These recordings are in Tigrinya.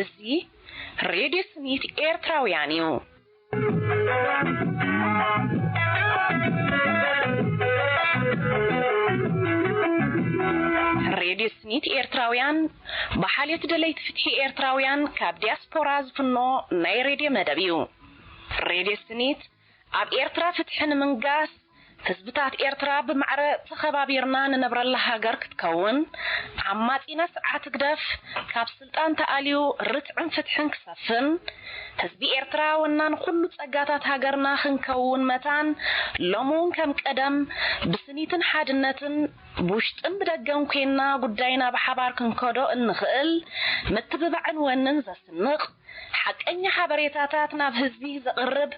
እዚ ሬዲዮ ስኒት ኤርትራውያን እዩ ሬዲዮ ስኒት ኤርትራውያን በሓልየት ደለይት ፍትሒ ኤርትራውያን ካብ ዲያስፖራ ዝፍኖ ናይ ሬዲዮ መደብ እዩ ሬዲዮ ስኒት ኣብ ኤርትራ ፍትሕን ምንጋስ ህዝብታት ኤርትራ ብማዕረ ተኸባቢርና ንነብረላ ሃገር ክትከውን ዓማጺና ሰዓት ግደፍ ካብ ስልጣን ተኣልዩ ርትዕን ፍትሕን ክሰፍን ህዝቢ ኤርትራ ወናን ኩሉ ጸጋታት ሃገርና ክንከውን መታን ሎሙን ከም ቀደም ብስኒትን ሓድነትን ብውሽጥን ብደገን ኮይና ጉዳይና ብሓባር ክንከዶ እንኽእል ምትብባዕን ወንን ዘስንቕ حقኛ ሓበሬታታት ናብ ህዝቢ ዘቅርብ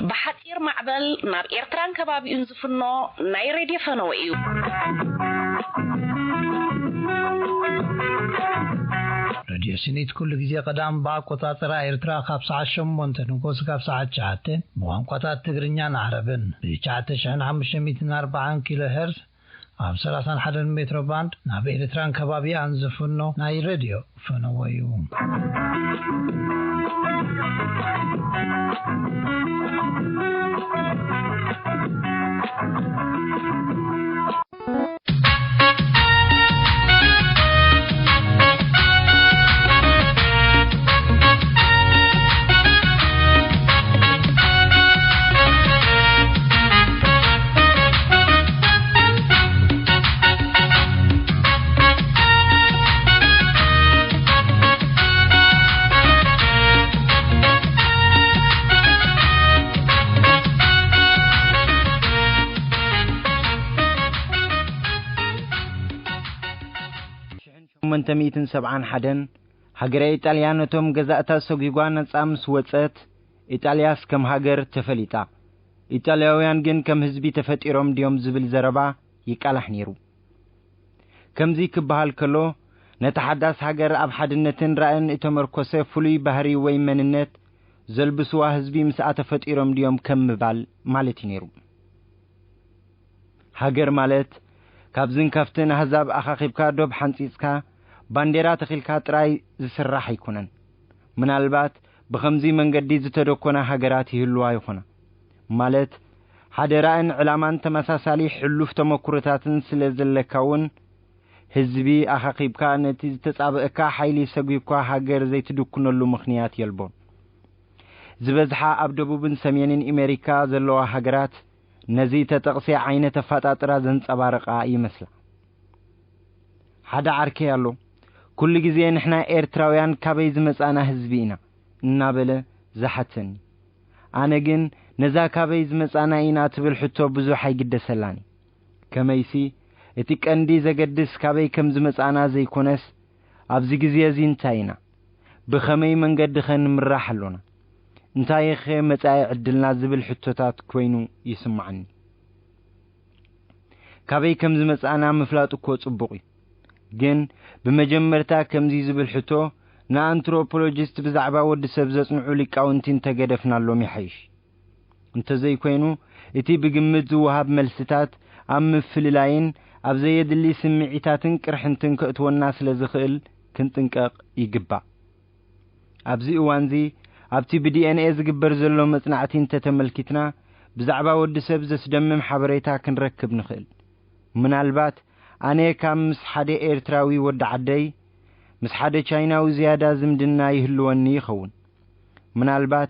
በሓጢር ማዕበል ናብ ኤርትራን ከባቢኡን ዝፍኖ ናይ ሬድዮ ፈነው እዩ ሬድዮ ስኒት ኩሉ ግዜ ቀዳም ባቆጣጠራ ኤርትራ ካብ ሰዓት 8 ንጎስ ካብ ሰዓት 9 ብቋንቋታት ትግርኛን ዓረብን ብ9540 ኪሎ ሄርዝ ኣብ 31 ሜትሮ ባንድ ናብ ኤርትራን ከባቢያን ዝፍኖ ናይ ሬድዮ ፈነው እዩ منتميتن 71 هاجر إيطاليانتهم جزاءتا سوغيغوان نصامس وصت إيطالياس كم هاجر تفليتا إيطالياويان جن كم حزبي تفطيروم ديوم زبل زربا يقالح نيرو كمزي كبحال كلو نتحدث هاجر اب حدنتن رأن اتمركوسه فلي بحري وي مننت زلبسوا حزبي مسا تفطيروم ديوم كم مبال مالتي نيرو هاجر مالت كابزن كفتن حزاب اخاخيبكا دوب حنصيصكا بانديرا تخيلكا طراي زسرح يكونن منالبات بخمزي منغدي زتدكونا هاجرات يهلوا يخونا مالت حدران علامان تمساسالي حلوف تمكرتاتن سلازلكاون حزبي اخاخيبكا نتي تصابئكا حيلي سغيبكا هاجر زيتدكونلو مخنيات يلبون زبزحا اب دبوبن سمينين امريكا زلوا هاجرات نزي تتقسي عينه تفاطاطرا زنصبارقا يمسلا حدا عركي يالو كل غزي نحنا ايرتراويان كابيز مصانا حزبينا نابله زحتني انا جن نزا كابيز مصانا اينا تبل حتو بزو حيقدسلاني كميسي اتي قندي زغدس كابي كمز مصانا زيكونس ابزي غزي زينتاينا بخمي منقد خن مرحلونا انتاي خي مصاي عدلنا زبل حتوتات كوينو يسمعني كابي كمز مصانا مفلاط كو صبقي جن بمجمرتا كمزي زبل حتو نا انثروبولوجيست بزعبا ود سب زصنعو ليقاونتين تگدفنالو ميحيش انت زي كوينو اتي بگمت وهاب ملستات ام فللاين ابزي يدلي سمعيتاتن قرحنتن كتونا سلازخيل كنتنقق يغبا ابزي وانزي ابتي بدي ان اي زغبر زلو مصنعتين تتملكتنا بزعبا ود سب زسدمم حبريتا كنركب نخيل منالبات أنا كمس حدا إيرتراوي ود عدي مس حدا تشايناوي زيادة زمدنا يهلوني يخون من البات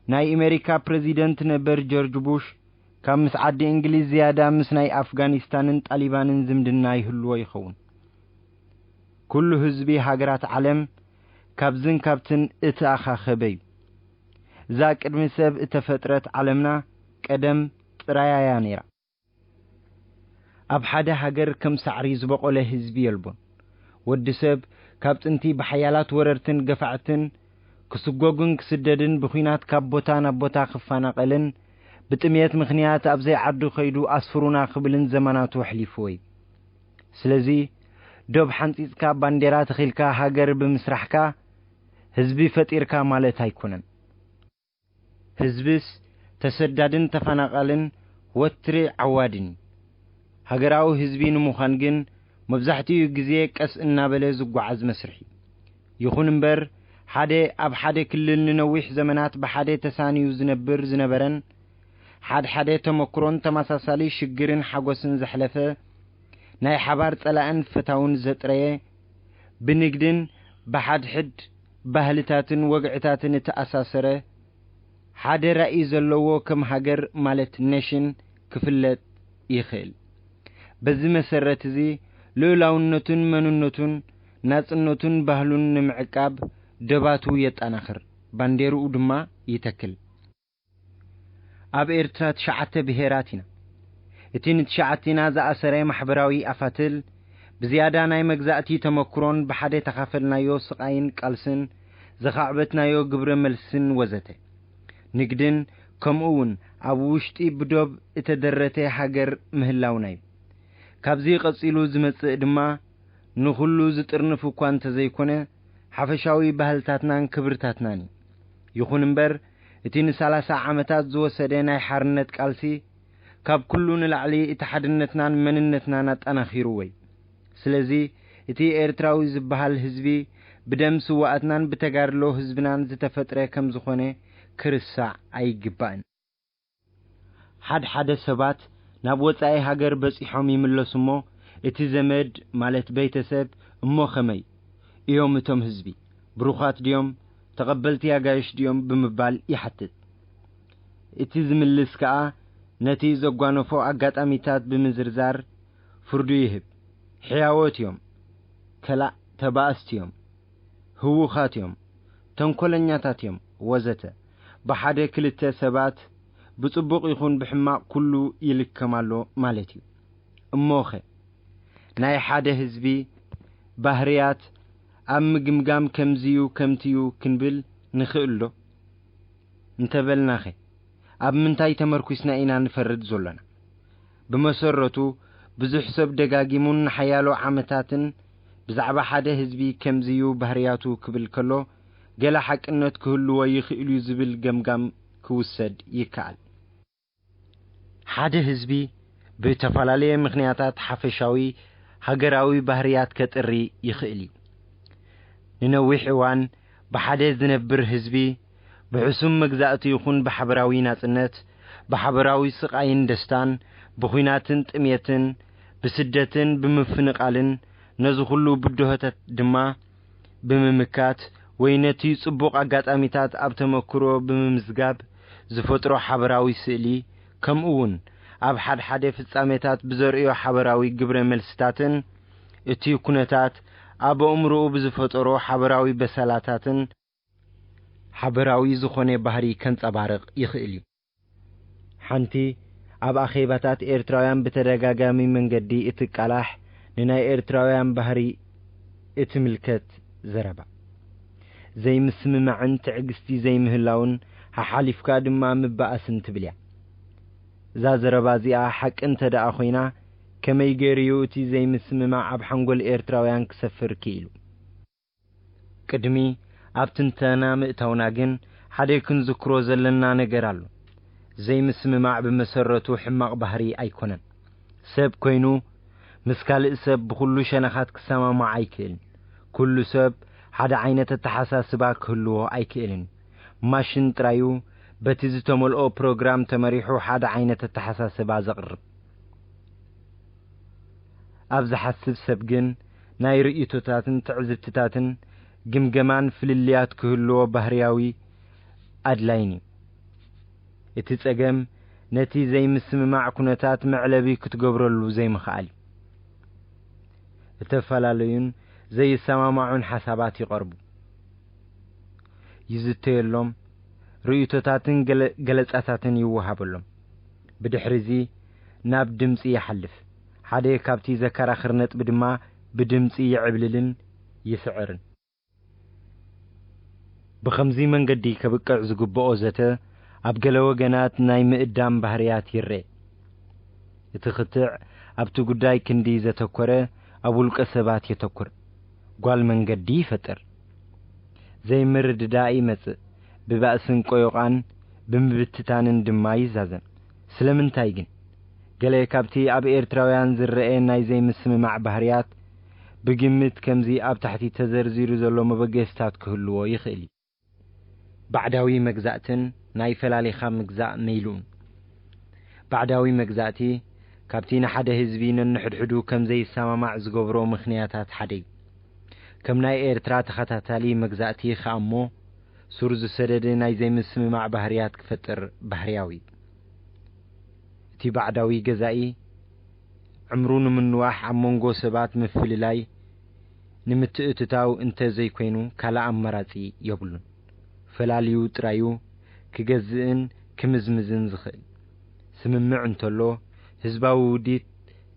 ناي أمريكا بريزيدنت نبر جورج بوش كمس عدي إنجليز زيادة مس ناي أفغانستان طالبان زمدنا يهلو يخون كل حزبي هاجرات علم كابزن كابتن اتاخا خبي ذاك المسب اتفترت علمنا قدم طرايا يانيرا اب حدا هاجر كم سعري زبقله حزب يلبون ود سب كاب طنتي بحيالات وررتن قفعتن كسغوغن كسددن بخينات كاب بوتانا بوتا خفانقلن بتميت مخنيات ابزي عدو خيدو اسفرونا خبلن زماناتو حليفوي سلازي دوب حنصيصكا بانديرا تخيلكا هاجر بمسرحكا حزبي فطيركا مالت هيكونن حزبس تسددن تفانقلن ወትሪ ዓዋድን ሃገራዊ ህዝቢ ንምዃን ግን መብዛሕትኡ ግዜ ቀስ እናበለ ዝጓዓዝ መስርሒ ይኹን እምበር ሓደ ኣብ ሓደ ክልል ንነዊሕ ዘመናት ብሓደ ተሳንዩ ዝነበረን ሓደ ተመክሮን ተመሳሳሊ ሽግርን ሓጎስን ዘሕለፈ ናይ ሓባር ጸላእን ፈታውን ዘጥረየ ብንግድን ብሓድሕድ ባህልታትን ወግዕታትን ተኣሳሰረ ሓደ ራእይ ዘለዎ ከም ሃገር ማለት ኔሽን ክፍለጥ ይኽእል። በዚ መሰረት እዚ ልዑላውነቱን መንነቱን ናጽነቱን ባህሉን ንምዕቃብ ደባቱ የጣናኽር ባንዴርኡ ድማ ይተክል። ኣብ ኤርትራ 9 ብሄራት ኢና። እቲ ንትሽዓቲና ዝኣሰረ ማሕበራዊ ኣፋትል ብዝያዳ ናይ መግዛእቲ ተመክሮን ብሓደ ተኻፈልናዮ ስቃይን ቃልስን ዘኻዕበትናዮ ግብረ መልስን ወዘተ ንግድን ከምኡውን ኣብ ውሽጢ ብዶብ እተደረተ ሃገር ምህላውና እዩ። ካብዚ ቀፂሉ ዝመጽእ ድማ ንኹሉ ዝጥርንፍ እኳ እንተዘይኮነ ሓፈሻዊ ባህልታትናን ክብርታትናን ይኹን እምበር እቲ ን30 ዓመታት ዝወሰደ ናይ ሓርነት ቃልሲ ካብ ኩሉ ንላዕሊ እቲ ሓድነትናን መንነትናን ኣጠናኺሩ ወይ ስለዚ እቲ ኤርትራዊ ዝበሃል ህዝቢ ብደም ስዋእትናን ብተጋድሎ ህዝብናን ዝተፈጥረ ከም ዝኾነ ክርሳዕ ኣይግባእን። ሓደ ሰባት ናብ ወጻኢ ሃገር በፂሖም ይምለሱ እሞ እቲ ዘመድ ማለት ቤተሰብ እሞ ኸመይ እዮም እቶም ህዝቢ ብሩኻት ድዮም ተቐበልቲ ኣጋይሽ ድዮም ብምባል ይሓትት። እቲ ዝምልስ ከዓ ነቲ ዘጓነፎ ኣጋጣሚታት ብምዝርዛር ፍርዱ ይህብ። ሕያወት እዮም፣ ከላእ ተባእስቲ እዮም፣ ህውኻት እዮም፣ ተንኰለኛታት እዮም ወዘተ ብሓደ ክልተ ሰባት ብጽቡቕ ይኹን ብሕማቕ ኩሉ ይልከማሎ ማለት እዩ። እሞኸ ናይ ሓደ ህዝቢ ባህርያት ኣብ ምግምጋም ከምዝዩ ከምትዩ ክንብል ንኽእሎ እንተበልናኸ ኣብ ምንታይ ተመርኩስና ኢና ንፈርድ ዘሎና? ብመሰረቱ ብዙሕ ሰብ ደጋጊሙን ሓያሎ ዓመታትን ብዛዕባ ሓደ ህዝቢ ከምዝዩ ባህርያቱ ክብል ከሎ ገለ ሓቅነት ክህልዎ ይኽእሉ ዝብል ገምጋም ክውሰድ ይከኣል። ሓደ ህዝቢ ብተፈላለየ ምኽንያታት ሓፈሻዊ ሃገራዊ ባህርያት ከጥሪ ይኽእል እዩ። ንነዊሕ እዋን ብሓደ ዝነብር ህዝቢ ብሕሱም መግዛእቲ ይኹን ብሓበራዊ ናጽነት ብሓበራዊ ስቃይን ደስታን ብኹናትን ጥሜትን ብስደትን ብምፍንቃልን ነዚ ኩሉ ብድሆታት ድማ ብምምካት ወይ ነቲ ጽቡቕ ኣጋጣሚታት ኣብ ተመክሮ ብምምዝጋብ ዝፈጥሮ ሓበራዊ ስእሊ ከምኡውን ኣብ ሓደ ፍጻሜታት ብዘርእዮ ሓበራዊ ግብረ መልስታትን እቲ ኩነታት ኣብ ኣእምሮኡ ብዝፈጠሮ ሓበራዊ በሰላታትን ሓበራዊ ዝኾነ ባህሪ ከንጸባርቕ ይኽእል እዩ። ሓንቲ ኣብ ኣኼባታት ኤርትራውያን ብተደጋጋሚ መንገዲ እትቃላሕ ንናይ ኤርትራውያን ባህሪ እትምልከት ዘረባ ዘይምስምማዕን ትዕግስቲ ዘይምህላውን ሓሓሊፍካ ድማ ምባእስን ትብል እያ። እዛ ዘረባ እዚኣ ሓቂ እንተደኣ ኾይና ከመይ ገይሩ እቲ ዘይምስምማዕ ኣብ ሓንጎል ኤርትራውያን ክሰፍር ክኢሉ? ቅድሚ ኣብ ትንተና ምእታውና ግን ሓደ ክንዝክሮ ዘለና ነገር ኣሎ። ዘይምስምማዕ ብመሰረቱ ሕማቕ ባህሪ ኣይኮነን። ሰብ ኮይኑ ምስ ካልእ ሰብ ብኩሉ ሸነኻት ክሰማማዕ ኣይክእልን። ኩሉ ሰብ ሓደ ዓይነት ኣተሓሳስባ ክህልዎ ኣይክእልን። ማሽን ጥራዩ በቲ ዝተመልኦ ፕሮግራም ተመሪሑ ሓደ ዓይነት ኣተሓሳስባ ዘቕርብ። ኣብ ዝሓስብ ሰብ ግን ናይ ርእይቶታትን ትዕዝብትታትን ግምገማን ፍልልያት ክህልዎ ባህርያዊ ኣድላይን እዩ። እቲ ጸገም ነቲ ዘይምስምማዕ ኩነታት መዕለቢ ክትገብረሉ ዘይምኽኣል እዩ። እተፈላለዩን ዘይሰማማዑን ሓሳባት ይቐርቡ፣ ይዝተየሎም፣ ርእይቶታትን ገለጻታትን ይወሃበሎም። ብድሕሪዚ ናብ ድምፂ ይሓልፍ። ሓደ ካብቲ ዘከራኽር ነጥቢ ድማ ብድምፂ ይዕብልልን ይስዕርን። ብኸምዚ መንገዲ ከብቅዕ ዝግብኦ ዘተ ኣብ ገለ ወገናት ናይ ምእዳም ባህርያት ይርአ። እቲ ኽትዕ ኣብቲ ጉዳይ ክንዲ ዘተኰረ ኣብ ውልቀ ሰባት የተኰር ጓል መንገዲ ይፈጥር። ዘይምርድዳእ ይመጽእ። ብባእስን ቆዮቓን ብምብትታንን ድማ ይዛዘም። ስለምንታይ ግን ገለ ካብቲ ኣብ ኤርትራውያን ዝረአ ናይ ዘይምስምማዕ ባህርያት ብግምት ከምዚ ኣብ ታሕቲ ተዘርዚሩ ዘሎ መበገስታት ክህልዎ ይኽእል እዩ። ባዕዳዊ መግዛእትን ናይ ፈላሊኻ ምግዛእ መይሉን ባዕዳዊ መግዛእቲ ካብቲ ንሓደ ህዝቢ ነንሕድሕዱ ከም ዘይሰማማዕ ዝገብሮ ምኽንያታት ሓደ እዩ። ከም ናይ ኤርትራ ተኸታታሊ መግዛእቲ ከዓ እሞ ሱር ዝሰደደ ናይ ዘይምስምማዕ ባህርያት ክፈጥር ባህርያዊ እቲ ባዕዳዊ ገዛኢ ዕምሩ ንምንዋሕ ኣብ መንጎ ሰባት ምፍልላይ ንምትእትታው እንተዘይኮይኑ ካልእ ኣማራጺ የብሉን። ፈላልዩ ጥራዩ ክገዝእን ክምዝምዝን ዝኽእል ስምምዕ እንተሎ ህዝባዊ ውዲት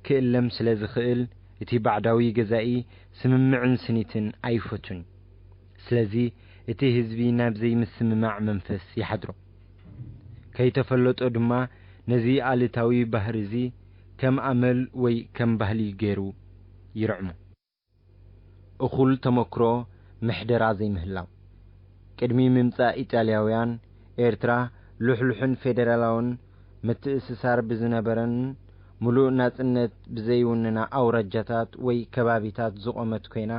ክእለም ስለ ዝኽእል እቲ ባዕዳዊ ገዛኢ ስምምዕን ስኒትን ኣይፈቱን። ስለዚ እቲ ህዝቢ ናብ ዘይምስምማዕ መንፈስ ይሓድሮ። ከይተፈለጦ ድማ ነዚ ኣልታዊ ባህሪ እዚ ከም ኣመል ወይ ከም ባህሊ ገይሩ ይርዕሞ። እኹል ተመክሮ ምሕደራ ዘይምህላው ቅድሚ ምምጻእ ኢጣልያውያን ኤርትራ ልሕልሕን ፌደራላውን ምትእስሳር ብዝነበረን ሙሉእ ናጽነት ብዘይውንና ኣውራጃታት ወይ ከባቢታት ዝቖመት ኮይና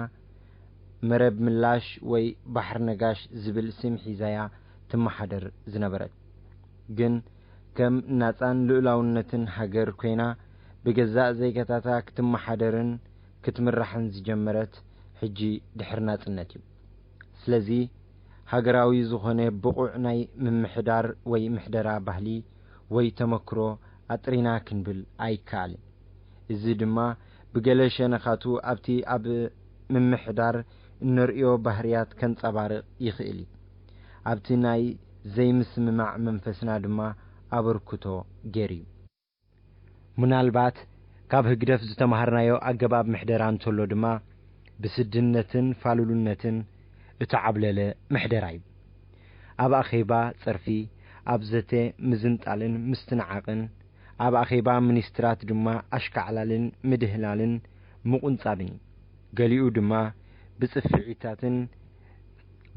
መረብ ምላሽ ወይ ባሕር ነጋሽ ዝብል ስም ሒዛያ ትመሓደር ዝነበረት ግን ከም ናጻን ልኡላውነትን ሃገር ኮይና ብገዛእ ዘይገታታ ክትመሓደርን ክትምራሕን ዝጀመረት ሕጂ ድሕር ናጽነት እዩ። ስለዚ ሃገራዊ ዝኾነ ብቑዕ ናይ ምምሕዳር ወይ ምሕደራ ባህሊ ወይ ተመክሮ ኣጥሪና ክንብል ኣይከኣልን። እዚ ድማ ብገለ ሸነኻቱ ኣብቲ ኣብ ምምሕዳር እንርእዮ ባህርያት ከንጸባርቕ ይኽእል እዩ። ኣብቲ ናይ ዘይምስምማዕ መንፈስና ድማ ኣበርክቶ ገይሩ እዩ። ምናልባት ካብ ህግደፍ ዝተምሃርናዮ ኣገባብ ምሕደራ እንተሎ ድማ ብስድነትን ፋልሉነትን እተዓብለለ ምሕደራ እዩ። ኣብ ኣኼባ ጸርፊ ኣብ ዘተ ምዝንጣልን ምስትንዓቕን ኣብ ኣኼባ ሚኒስትራት ድማ ኣሽካዕላልን ምድህላልን ምቁንጻብን ገሊኡ ድማ ብጽፍዒታትን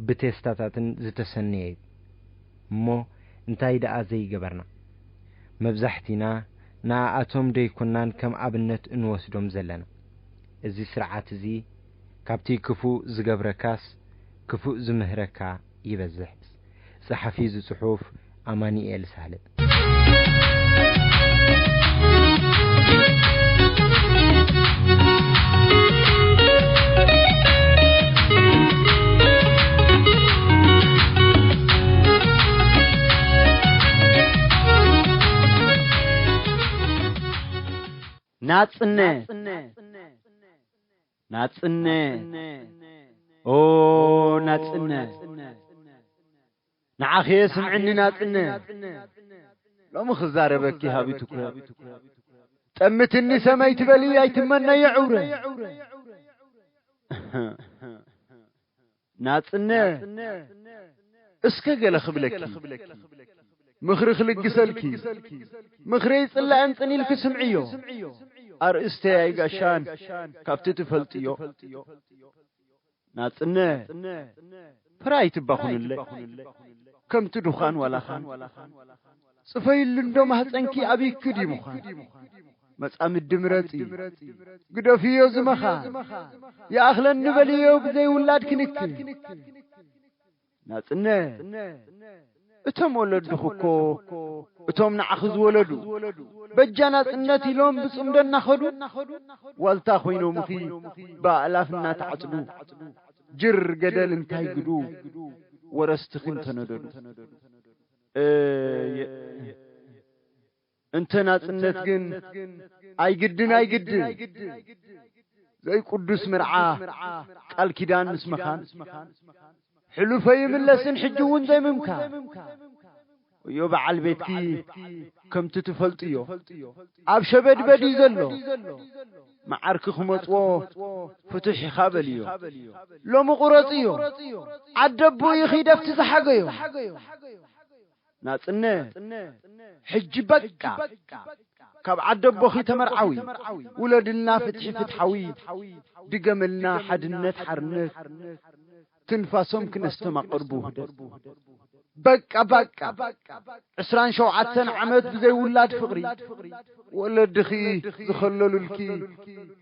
ብቴስታታትን ዝተሰነየ እዩ። እሞ እንታይ ደኣ ዘይገበርና? መብዛሕቲና ንኣቶም ደይኮናን ከም ኣብነት እንወስዶም ዘለና። እዚ ስርዓት እዚ ካብቲ ክፉእ ዝገብረካስ ክፉእ ዝምህረካ ይበዝሕ። ጸሓፊ ዝጽሑፍ ኣማኒኤል ሳህለ። ናጽነ ኦ ናጽነ ንዓኸ ስምዕኒ ናጽነ ሎሚ ክዛረበኪ ሃቢትኩ ጠምትኒ ሰማይ ትበሊ ኣይትመነየ ዕውረ ናጽነ እስከ ገለ ክብለኪ ምኽሪ ክልግሰልኪ ምኽረይ ጽላእን ጽኒልኪ ስምዕዮ ኣርእስተይ ኣይጋሻን ካብቲ ትፈልጥዮ ናጽነ ፍራይ ትባኹንለ ከምቲ ድኻን ወላኻን ጽፈይሉ እንዶ ማህፀንኪ ኣብይክድ ይሙኻን መጻምድ ድምረጺ ግደፍዮ ዝመኻ የኣኽለን ንበልዮ ብዘይ ውላድ ክንክን ናጽነ እቶም ወለድኹ እኮ እቶም ንዓኽ ዝወለዱ በጃ ናጽነት ኢሎም ብጽምደና ኸዱ ዋልታ ኾይኖምኺ ብኣእላፍ እናተዓጽዱ ጅር ገደል እንታይ ግዱ ወረስትኽን ተነደዱ እንተ ናጽነት ግን ኣይግድን ዘይ ቅዱስ ምርዓ ቃል ኪዳን ምስ መኻን ሕሉፈይ ምለስን ሕጅውን ዘይምምካ ወዮ በዓል ቤትኪ ከምቲ ትፈልጥዮ ኣብ ሸበድበዲ ዘሎ መዓርኪ ክመጽዎ ፍትሕ ኢኻ በልዮ ሎሚ ቁረጽዮ ዓደቦ ይኺደፍቲ ዝሓገዮ ናጽነ ሕጂ በቃ ካብ ዓደቦኺ ተመርዓዊ ውለድልና ፍትሒ ፍትሓዊ ድገመልና ሓድነት ሓርነት ትንፋሶም ክነስተማቐርቡ ውህደት بقى 27 عمد بزي ولاد فقري ولدخي زخللولكي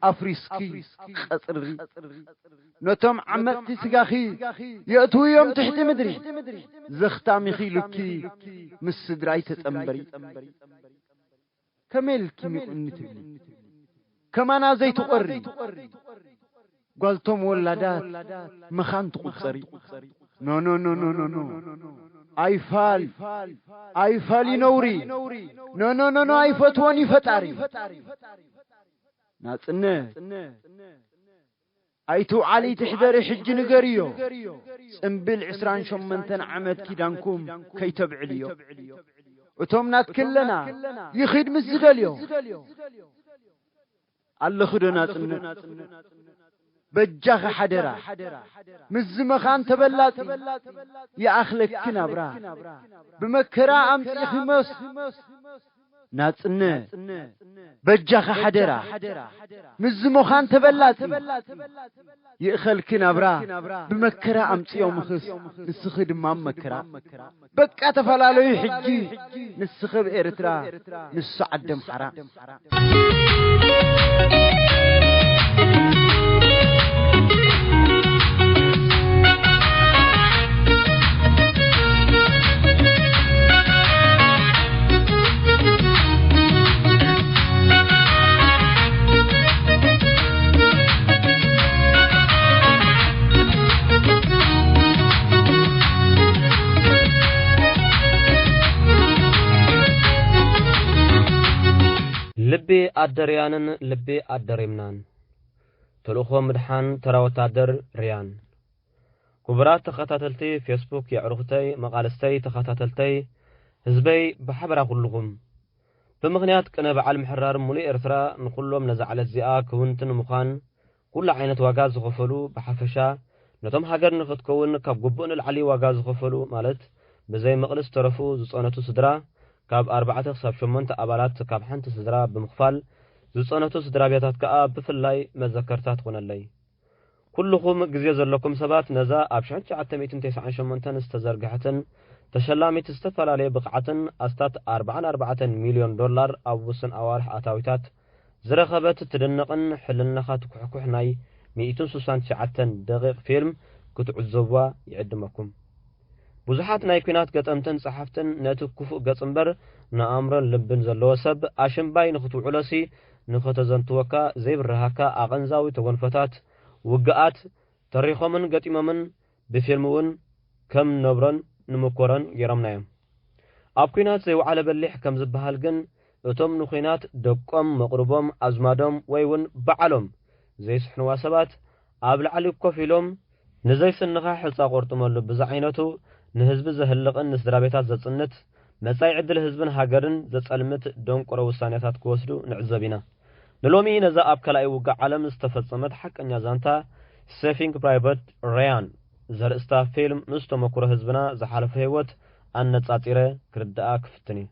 افريسكي قصري نتم عمتي سغاخي يأتوا يوم تحت مدري زختامي خيلكي مسدراي تتأمبري كملكي مقنتي كمان زي تقري قلتم ولادات مخان تقصري نو نو نو نو نو نو ايفال نوري نو نو نو نو ايفتوني فتاري ناصنه ايتو علي تحذري حج نغريو صنبل 28 عمد كيدانكم كيتبعليو وتمنات كلنا يخيد مزغليو الله خدنا صنه بجاخ حدرا مزمخان تبلاتي يا اخلك كنبرا بمكرا امصي خمس ناصنه بجاخ حدرا مزمخان تبلاتي يا اخل كنبرا بمكرا امصي يوم خس نسخد ما مكرا بقى تفلالو حجي نسخب ارترا نسعدم حرام لبي أدريانن لبي أدريمنان تلوخو مدحان تراوتادر ريان كبرات تخطاتلتي فيسبوك يعرفتي مقالستي تخطاتلتي هزبي بحبرا كلهم بمغنيات كنا بعال محرار مولي إرثرا نقولهم نزعل الزئاء كونتن مخان كل عينة واقاز غفلو بحفشا نتم هاجر نفتكون كاب قبون العلي واقاز غفلو مالت بزي مقلس ترفو زصانتو صدرا كاب 4 خصاب 8 أبالات كاب حنت صدرا بمخفال زصانتو صدرا بياتات كاب بفلاي مذكرتات قنالي كلهم جزيز لكم سبات نزا أبشعن شعتميتن 98 استزرقحتن تشلامي تستفل عليه بقعتن أستات 4 مليون دولار أو وسن أوارح أتاويتات زرخبت تدنقن حلنخات كحكوحناي 169 دقيق فيلم كتعزوا يعدمكم بزحات نايكينات قطمتن صحفتن نتو كفو قصنبر نامرن لبن زلو سب اشنباي نختو علسي نختزنتوكا زي برهاكا اغنزاوي تغنفتات وقعات تاريخومن قطيممن بفيلمون كم نبرن نمكورن يرمنايم ابكينات زي وعلى بليح كم زبهال جن اتم نخينات دقم مقربهم ازمادهم ويون بعلم زي سحنوا سبات ابل علي كوفيلوم نزي سنخا حلصا قرطملو بزعينتو نهزب زهلقن نسدرابيتات زصنت مصاي عدل حزبن هاجرن زصلمت دنقرو وسانيات كوسدو نعزبينا نلومي نزا ابكلاي وقع عالم استفصمت حقنيا زانتا سيفينج برايفت ريان زرستا فيلم مستمكر حزبنا زحالف هيوت انصاطيره كردا كفتني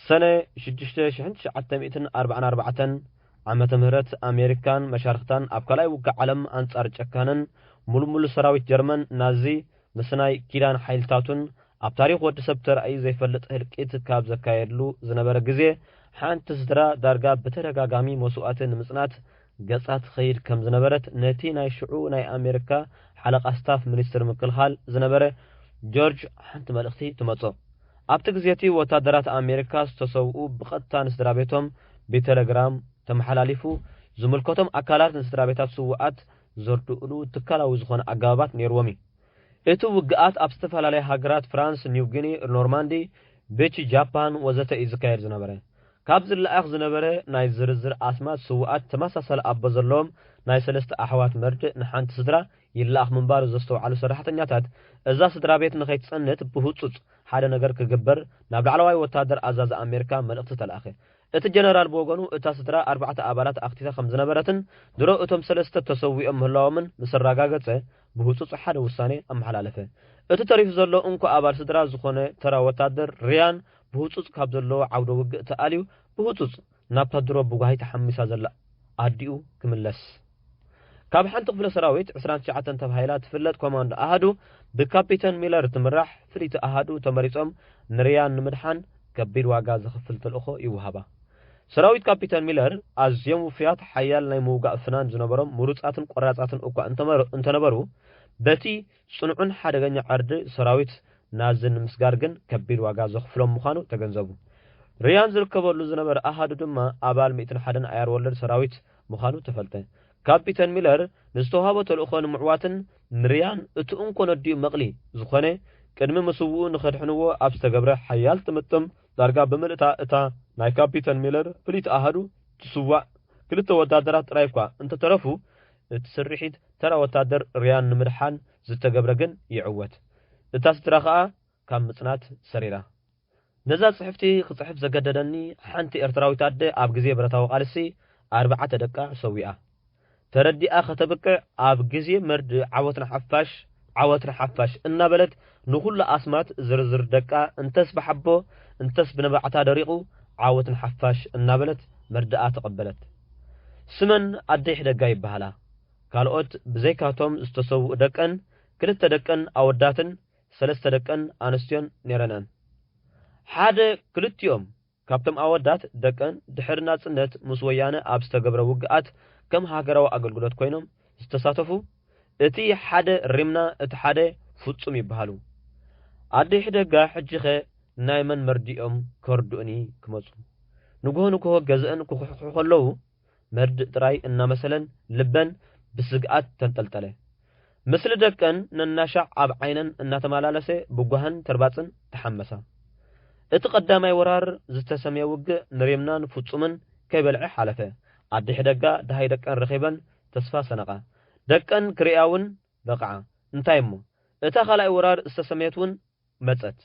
سنه 6944 عامه مهرت امريكان مشارختان ابكلاي وقع عالم انصار چكانن ململ سراويت جرمن نازي مسناي كيدان حيلتاتون اب تاريخ ود سبتر اي زيفلط هلقيت كاب زكايدلو زنبر غزي حانت سدرا دارغا بترغاغامي مسوعاتن مصنات غصات خير كم زنبرت نتي ناي شعو ناي امريكا حلقه ستاف منستر مكلخال زنبر جورج حنت ملختي تمصو اب تغزيتي وتادرات امريكا استسوؤ بقطان سدرابيتهم بتليجرام تمحلاليفو زملكتهم اكالات سدرابيتات سوؤات زردؤلو تكالاو زخون اغابات نيرومي اتو وقعات ابستفال هاجرات فرانس نيو غيني نورماندي بيتش جابان وزته ازكاير زنبره كابز الاخ زنبره ناي زرزر اسماء سوءات تمساسل ابزلوم ناي سلست احوات مرد نحانت صدرا يلاخ منبار زستو على صراحتنياتات اذا صدرا بيت نخيت صنت بهصص حدا ነገር كغبر ناب علواي وتادر ازاز امريكا ملقت تلاخ ات جنرال بوغنو اتا صدرا 4 ابالات اختيتا خمز نبرتن درو اتم سلست تسويهم هلاومن مسراغاغصه بهصص حدا وساني امحلالفه ات تاريخ زلو انكو ابال صدرا زخونه ترا وتادر ريان بهصص كاب زلو عود وق تاليو بهصص ناب تدرو بوغاي تحمسا زلا اديو كملس ካብ ሓንቲ ክፍለ ሰራዊት 29 ተባሂላ ትፍለጥ ኮማንዶ ኣሃዱ ብካፒተን ሚለር ትምራሕ ፍሊት ኣሃዱ ተመሪጾም ንርያን ንምድሓን ከቢድ ዋጋ ዝኽፍል ተልእኾ ይውሃባ ሰራዊት ካፒተን ሚለር ኣዝዮም ውፍያት ሓያል ናይ ምውጋእ ፍናን ዝነበሮም ምሩጻትን ቆራጻትን እኳ እንተነበሩ በቲ ጽኑዕን ሓደገኛ ዓርዲ ሰራዊት ናዝን ምስጋር ግን ከቢድ ዋጋ ዘኽፍሎም ምዃኑ ተገንዘቡ ሪያን ዝርከበሉ ዝነበረ ኣሃዱ ድማ ኣባል 101 ኣያር ወለድ ሰራዊት ምዃኑ ተፈልጠ ካፒተን ሚለር ንዝተዋሃቦ ተልእኾ ንምዕዋትን ንርያን እቲ እንኮነዲኡ መቕሊ ዝኾነ ቅድሚ መስውኡ ንኸድሕንዎ ኣብ ዝተገብረ ሓያል ጥምጥም ዳርጋ ብምልእታ እታ ናይ ካፒተን ሚለር ፍሊት ኣሃዱ ትስዋዕ ክልተ ወታደራት ጥራይ እኳ እንተተረፉ እቲ ስርሒት ተራ ወታደር ርያን ንምድሓን ዝተገብረ ግን ይዕወት እታ ስትራ ከዓ ካብ ምጽናት ሰሪራ ነዛ ጽሕፍቲ ክጽሕፍ ዘገደደኒ ሓንቲ ኤርትራዊት ኣደ ኣብ ግዜ ብረታዊ ቃልሲ 4 ደቃ ሰዊኣ ተረዲኣ ከተብቅዕ ኣብ ግዜ መርዲ ዓወትና ሓፋሽ እናበለት ንኹሉ ኣስማት ዝርዝር ደቃ እንተስ በሓቦ እንተስ ብነባዕታ ደሪቑ ዓወትን ሓፋሽ እናበለት መርድኣ ተቐበለት ስመን ኣደይ ሕደጋ ይበሃላ ካልኦት ብዘይካቶም ዝተሰውኡ ደቀን 2 ደቀን ኣወዳትን 3 ደቀን ኣንስትዮን ነይረነን ሓደ ክልቲኦም ካብቶም ኣወዳት ደቀን ድሕሪ ናጽነት ምስ ወያነ ኣብ ዝተገብረ ውግኣት ከም ሃገራዊ ኣገልግሎት ኮይኖም ዝተሳተፉ እቲ ሓደ ሪምና እቲ ሓደ ፍጹም ይበሃሉ ኣደይ ሕደጋ ሕጂኸ ናይ መን መርዲኦም ከርዱእኒ ክመጹ ንግሆ ገዝአን ክኹሕኩሑ ከለዉ መርድእ ጥራይ እናመሰለን ልበን ብስግኣት ተንጠልጠለ ምስሊ ደቀን ነናሻዕ ኣብ ዓይነን እናተመላለሰ ብጓህን ተርባጽን ተሐመሳ እቲ ቀዳማይ ወራር ዝተሰመየ ውግእ ንሪምናን ፍጹምን ከይበልዐ ሓለፈ ኣደይ ሕደጋ ድሃይ ደቀን ረኺበን ተስፋ ሰነቓ ደቀን ክሪያውን በቕዓ እንታይ እሞ እታ ካልኣይ ወራር ዝተሰመየትውን መጸት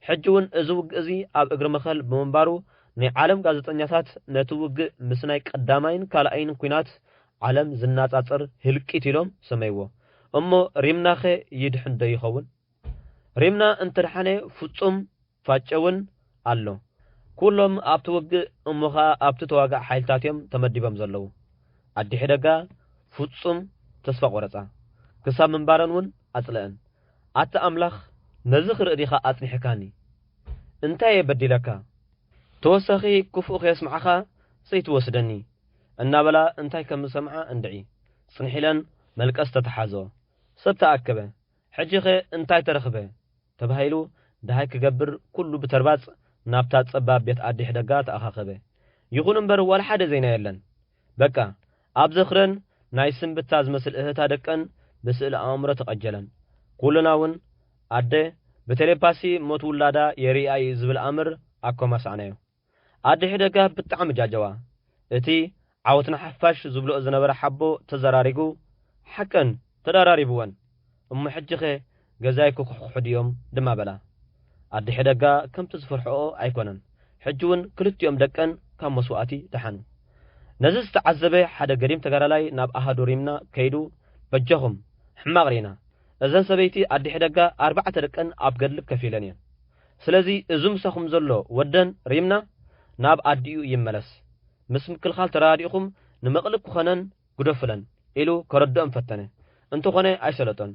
ሕጂውን እዚ ውግእ እዚ ኣብ እግሪ መኸል ብምንባሩ ናይ ዓለም ጋዜጠኛታት ነቲ ውግእ ምስ ናይ ቀዳማይን ካልኣይን ኩናት ዓለም ዝናጻጽር ህልቂት ኢሎም ሰመይዎ እሞ ሪምናኸ ይድሕን ዶ ይኸውን ሪምና እንትድሓነ ፍጹም ፋጨውን ኣሎ ኩሎም ኣብቲ ውግእ እሞኻ ኣብቲ ተዋጋእ ሓይልታት እዮም ተመዲቦም ዘለዉ ኣደይ ሕደጋ ፍጹም ተስፋ ቆረጻ ክሳብ ምንባረን እውን ኣጽልአን ኣተ ኣምላኽ ነዚ ክርኢ ዲኻ ኣጽኒሕካኒ እንታይ የበዲለካ ተወሳኺ ክፉእ ከየስምዓኻ ዘይትወስደኒ እናበላ እንታይ ከም ዝሰምዓ እንድዒ ጽንሒለን መልቀስ ተተሓዞ ሰብ ተኣከበ ሕጂኸ እንታይ ተረኽበ ተባሂሉ ድሃይ ክገብር ኩሉ ብተርባጽ ናብታ ጸባብ ቤት ኣደይ ሕደጋ ተኣኻኸበ ይኹን እምበር ዋላ ሓደ ዜና የለን በቃ ኣብ ዘኽረን ናይ ስንብታ ዝመስል እህታ ደቀን ብስእሊ ኣእምሮ ተቐጀለን ኩሉና እውን ኣደ ብቴሌፓሲ ሞት ውላዳ የሪኣይ ዝብል ኣምር ኣኮማ ሰዕናዮ ኣደይ ሕደጋ ብጣዕሚ ጃጀዋ እቲ ዓወትና ሓፋሽ ዝብሎ ዝነበረ ሓቦ ተዘራሪጉ ሓቀን ተዳራሪብወን እሞ ሕጂኸ ገዛይ ክኩሕኩሑ ድዮም ድማ በላ ኣደይ ሕደጋ ከምቲ ዝፈርሕኦ ኣይኮነን ሕጂውን ክልቲኦም ደቀን ካብ መስዋእቲ ተሓኑ ነዚ ዝተዓዘበ ሓደ ገዲም ተጋዳላይ ናብ ኣሃዱ ሪምና ከይዱ በጀኹም ሕማቕ ሪና እዘን ሰበይቲ ኣደይ ሕደጋ 4 ደቀን ኣብ ገድሊ ከፍ ኢለን እየን ስለዚ እዚ ምሳኹም ዘሎ ወደን ሪምና ናብ ኣዲኡ ይመለስ ምስ ምክልኻል ተራዲእኹም ንመቕሊ ክኾነን ጉደፍለን ኢሉ ከረድኦም ፈተነ እንተኾነ ኣይሰለጦን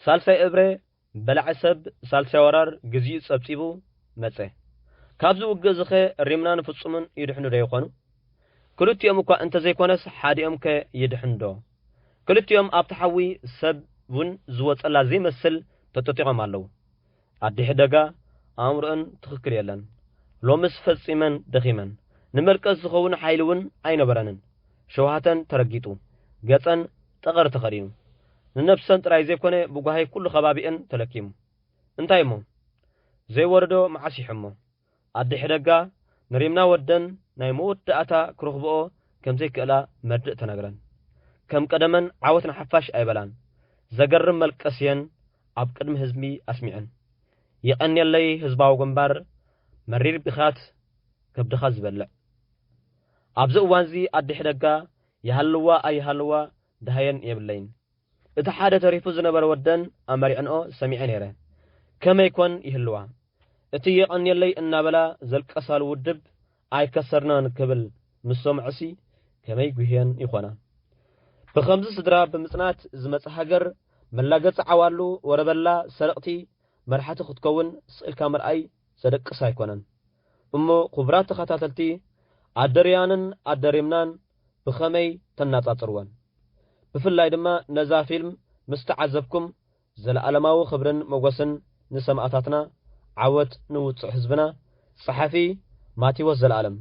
ሳልሳይ እብረ በላዕ ሰብ ሳልሳይ ወራር ግዜኡ ጸብጺቡ መጸ ካብዚ ውግእ ዝኸ ሪምናን ፍጹምን ይድሕኑ ዶ ይኾኑ ክልቲኦም እኳ እንተዘይኮነስ ሓዲኦም ከ ይድሕን ዶ ክልቲኦም ኣብ ተሓዊ ሰብ እውን ዝወጸላ ዘይመስል ተጠጢቖም ኣለዉ ኣደይ ሕደጋ ኣእምሮአን ትኽክል የለን ሎምስ ፈጺመን ደኺመን ንመልቀስ ዝኸውን ሓይሊ እውን ኣይነበረንን ሸውሃተን ተረጊጡ ገጸን ጠቐር ተኸዲኑ ንነፍሰን ጥራይ ዘይኮነ ብጓሃይ ኩሉ ከባቢአን ተለኪሙ እንታይ እሞ ዘይወረዶ መዓሲሑ እሞ ኣደይ ሕደጋ ንሪምና ወደን ናይ መወዳእታ ክረኽብኦ ከም ዘይክእላ መርድእ ተነግረን ከም ቀደመን ዓወትና ሓፋሽ ኣይበላን ዘገርም መልቀስየን ኣብ ቅድሚ ህዝቢ ኣስሚዐን ይቐንየለይ ህዝባዊ ግንባር መሪር ቢኻት ከብድኻ ዝበልዕ ኣብዚ እዋን እዚ ኣደይ ሕደጋ ይሃልዋ ኣይሃልዋ ድሃየን የብለይን እቲ ሓደ ተሪፉ ዝነበረ ወደን ኣመሪዕንኦ ሰሚዐ ነይረ ከመይ ኮን ይህልዋ እቲ ይቐንየለይ እናበላ ዘልቀሳሉ ውድብ ኣይከሰርናን ክብል ምስ ሰምዑሲ ከመይ ጉህየን ይኾና بخمس سدرا بمصنات زمص هاجر ملاقص عوالو وربلا سرقتي مرحته خدكون سئل كامر اي صدق سايكونن امو خبرات تخاتلتي عدريانن عدريمنان بخمي تناصاصروان بفلاي دما نزا فيلم مستعذبكم زلالماو خبرن موغسن نسمعاتاتنا عوت نوص حزبنا صحفي ماتيو زلالم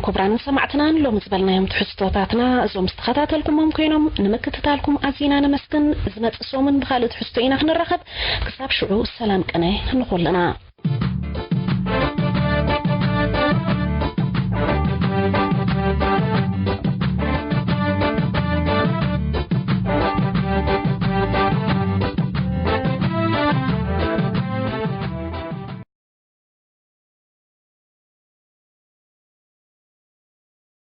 كبران سمعتنا لو مزبلنا يوم تحسطوتاتنا زوم استخداتلكم كينوم نمكتتالكم أزينا نمسكن زمت صومن بخالد حسطينا خنرخب كساب شعو السلام كنه نقول لنا